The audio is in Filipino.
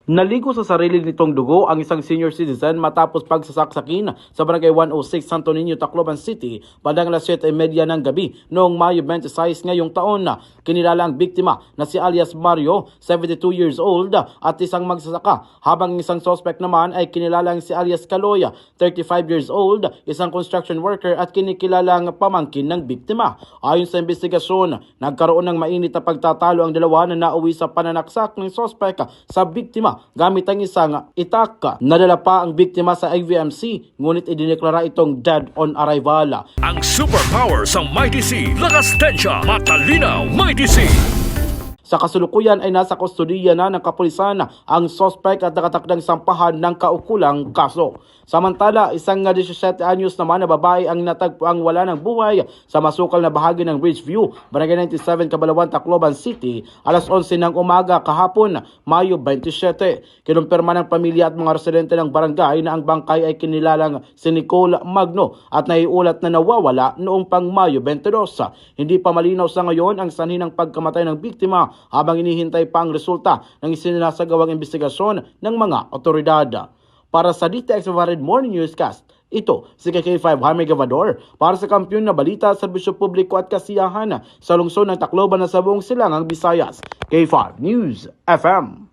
Naligo sa sarili nitong dugo ang isang senior citizen matapos pagsasaksakin sa Barangay 106 Santo Niño, Tacloban City bandang alas 7:30 ng gabi noong Mayo 26 ngayong taon. Kinilala ang biktima na si alias Mario, 72 years old at isang magsasaka, habang isang suspect naman ay kinilalang si alias Caloya, 35 years old, isang construction worker at kinikilalang pamangkin ng biktima. Ayon sa investigasyon, nagkaroon ng mainit na pagtatalo ang dalawa na nauwi sa pananaksak ng suspect sa biktima gamit ang isang itak. Nadala pa ang biktima sa IVMC, ngunit idineklara itong dead on arrival. Ang superpower sa Mighty C, lakas tensya, matalinaw, Mighty C. Sa kasulukuyan ay nasa kustodiya na ng kapulisan ang suspect at nakatakdang sampahan ng kaukulang kaso. Samantala, isang 17 anyos naman na babae ang natagpuang wala ng buhay sa masukal na bahagi ng Ridgeview, Barangay 97, Cabalawan, Tacloban City, alas 11 ng umaga kahapon, Mayo 27. Kinumpirma ng pamilya at mga residente ng barangay na ang bangkay ay kinilalang si Nicole Magno at naiulat na nawawala noong pang Mayo 22. Hindi pa malinaw sa ngayon ang sanhi ng pagkamatay ng biktima habang inihintay pa ang resulta ng isinasagawang investigasyon ng mga otoridad. Para sa DTX Morning Newscast, ito si KK5 Jaime Gavador para sa Kampiyon na Balita, Serbisyo Publiko at Kasiyahan sa lungsod ng Tacloban na sa buong silangang Visayas. K5 News FM.